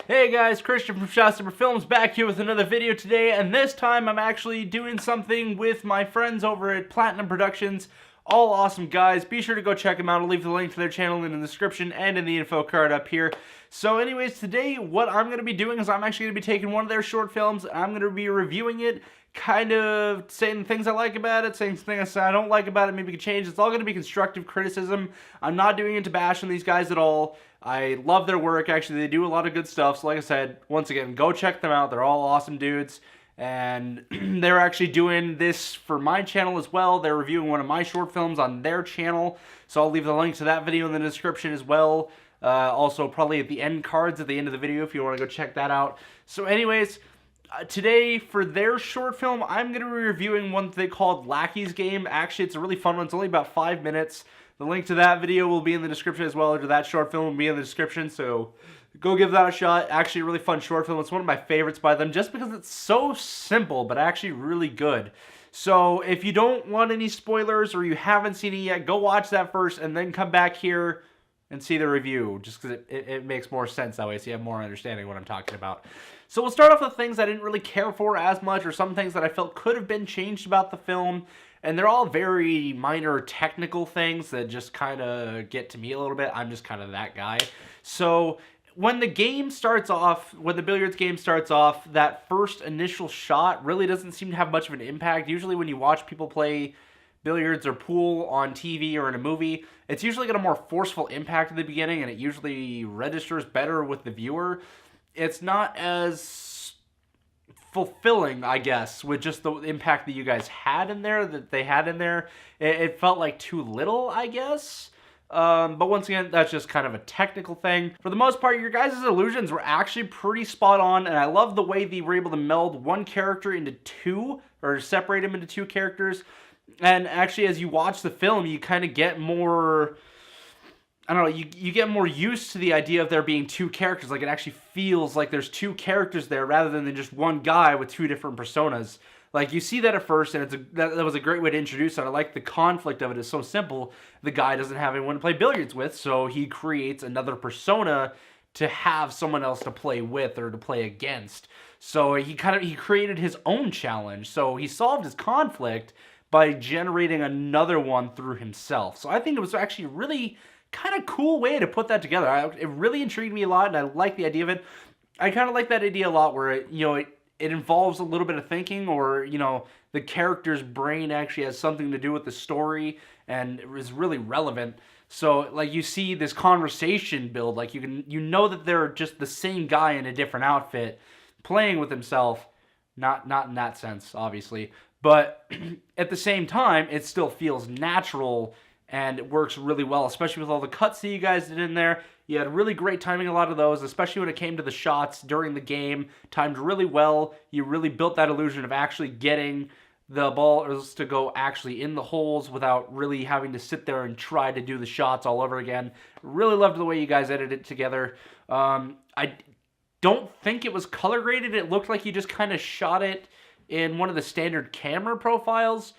Hey guys, Christian from Shotstepper Films back here with another video today, and this time I'm actually doing something with my friends over at Platinum Productions. All awesome guys. Be sure to go check them out. I'll leave the link to their channel in the description and in the info card up here. So anyways, today what I'm going to be doing is I'm actually going to be taking one of their short films and I'm going to be reviewing it, kind of saying things I like about it, saying things I don't like about it, maybe we can change. It's all going to be constructive criticism. I'm not doing it to bash on these guys at all. I love their work. Actually, they do a lot of good stuff. So like I said, once again, go check them out. They're all awesome dudes. And they're actually doing this for my channel as well. They're reviewing one of my short films on their channel. So I'll leave the link to that video in the description as well. Also, probably at the end cards at the end of the video if you want to go check that out. So anyways, today for their short film, I'm going to be reviewing one they called Lacky's Game. Actually, it's a really fun one. It's only about 5 minutes. The link to that video will be in the description as well, or to that short film will be in the description, so go give that a shot. Actually, a really fun short film. It's one of my favorites by them, just because it's so simple, but actually really good. So if you don't want any spoilers, or you haven't seen it yet, go watch that first, and then come back here and see the review, just because it makes more sense that way, so you have more understanding of what I'm talking about. So we'll start off with things I didn't really care for as much, or some things that I felt could have been changed about the film. And they're all very minor technical things that just kind of get to me a little bit. I'm just kind of that guy. So when the game starts off, when the billiards game starts off, that first initial shot really doesn't seem to have much of an impact. Usually when you watch people play billiards or pool on TV or in a movie, it's usually got a more forceful impact at the beginning, and it usually registers better with the viewer. It's not as fulfilling, I guess, with just the impact that you guys had in there, that they had in there. It felt like too little, I guess. But once again, that's just kind of a technical thing. For the most part, your guys' illusions were actually pretty spot on, and I love the way they were able to meld one character into two, or separate them into two characters. And actually, as you watch the film, you kind of get more, I don't know, you get more used to the idea of there being two characters. Like, it actually feels like there's two characters there rather than just one guy with two different personas. Like, you see that at first, and that was a great way to introduce it. I like the conflict of it. It's so simple. The guy doesn't have anyone to play billiards with, so he creates another persona to have someone else to play with or to play against. So he created his own challenge. So he solved his conflict by generating another one through himself. So I think it was actually really kind of cool way to put that together. It really intrigued me a lot, and I like the idea of it. I kind of like that idea a lot, where it involves a little bit of thinking, or the character's brain actually has something to do with the story and is really relevant. So like, you see this conversation build, like you know that they're just the same guy in a different outfit playing with himself. Not in that sense, obviously, but at the same time, it still feels natural. And it works really well, especially with all the cuts that you guys did in there. You had really great timing, a lot of those, especially when it came to the shots during the game. Timed really well. You really built that illusion of actually getting the balls to go actually in the holes without really having to sit there and try to do the shots all over again. Really loved the way you guys edited it together. I don't think it was color graded. It looked like you just kind of shot it in one of the standard camera profiles,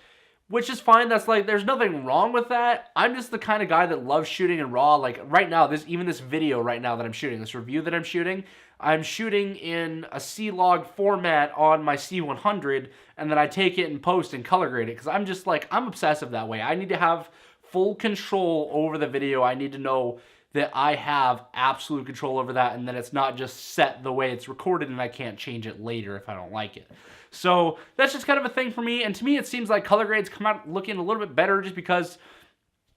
which is fine. That's like, there's nothing wrong with that. I'm just the kind of guy that loves shooting in RAW. Like right now, even this video right now that I'm shooting, this review that I'm shooting in a C-Log format on my C100, and then I take it and post and color grade it, because I'm just like, I'm obsessive that way. I need to have full control over the video. I need to know that I have absolute control over that, and that it's not just set the way it's recorded and I can't change it later if I don't like it. So that's just kind of a thing for me, and to me it seems like color grades come out looking a little bit better, just because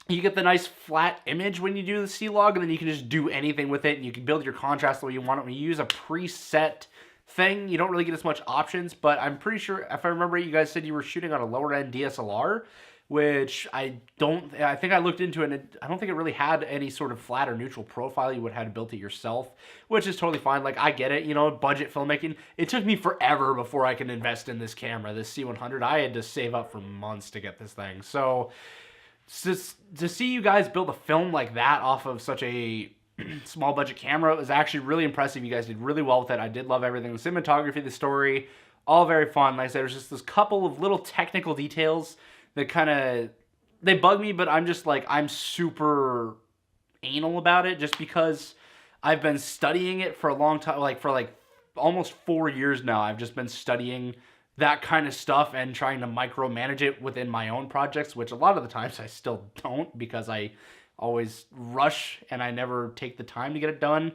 you get the nice flat image when you do the C-Log, and then you can just do anything with it, and you can build your contrast the way you want it. When you use a preset thing, you don't really get as much options, but I'm pretty sure, if I remember, you guys said you were shooting on a lower end DSLR, which I think I looked into it, and I don't think it really had any sort of flat or neutral profile. You would have had to build it yourself, which is totally fine. Like, I get it, budget filmmaking. It took me forever before I could invest in this camera, this C100. I had to save up for months to get this thing. So to see you guys build a film like that off of such a small budget camera was actually really impressive. You guys did really well with it. I did love everything. The cinematography, the story, all very fun. Like I said, there's just this couple of little technical details that they bug me, but I'm just like, I'm super anal about it, just because I've been studying it for a long time, like for like almost 4 years now. I've just been studying that kind of stuff and trying to micromanage it within my own projects, which a lot of the times I still don't because I always rush and I never take the time to get it done.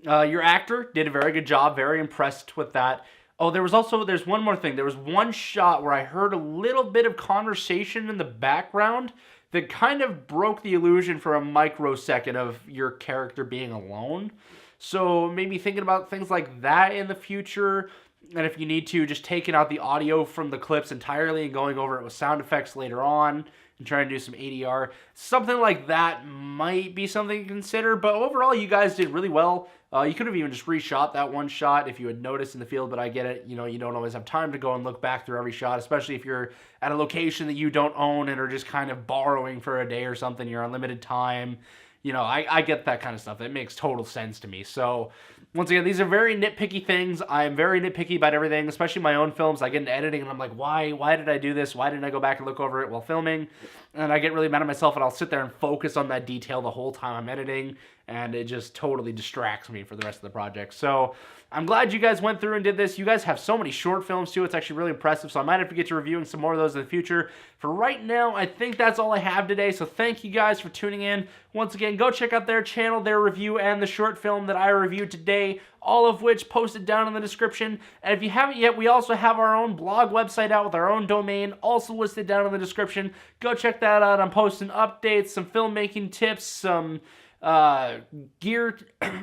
Your actor did a very good job. Very impressed with that. Oh, there's one more thing. There was one shot where I heard a little bit of conversation in the background that kind of broke the illusion for a microsecond of your character being alone. So maybe thinking about things like that in the future. And if you need to, just taking out the audio from the clips entirely and going over it with sound effects later on and trying to do some ADR. Something like that might be something to consider. But overall, you guys did really well. You could have even just reshot that one shot if you had noticed in the field, but I get it. You know, you don't always have time to go and look back through every shot, especially if you're at a location that you don't own and are just kind of borrowing for a day or something. You're on limited time. You know, I get that kind of stuff. It makes total sense to me. So, once again, these are very nitpicky things. I'm very nitpicky about everything, especially my own films. I get into editing and I'm like, why did I do this? Why didn't I go back and look over it while filming? And I get really mad at myself and I'll sit there and focus on that detail the whole time I'm editing, and it just totally distracts me for the rest of the project. So, I'm glad you guys went through and did this. You guys have so many short films too. It's actually really impressive. So I might have to get to reviewing some more of those in the future. For right now, I think that's all I have today. So thank you guys for tuning in. Once again, go check out their channel, their review, and the short film that I reviewed today, all of which posted down in the description. And if you haven't yet, we also have our own blog website out with our own domain, also listed down in the description. Go check that out. I'm posting updates, some filmmaking tips, some gear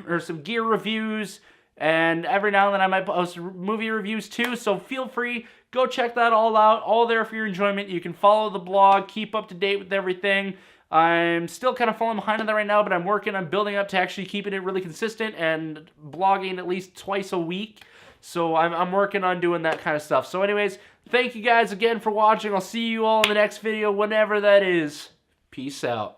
or some gear reviews, and every now and then I might post movie reviews too, so feel free, go check that all out, all there for your enjoyment. You can follow the blog, keep up to date with everything. I'm still kind of falling behind on that right now, but I'm working on building up to actually keeping it really consistent and blogging at least twice a week. So I'm working on doing that kind of stuff. So anyways, thank you guys again for watching. I'll see you all in the next video, whenever that is. Peace out.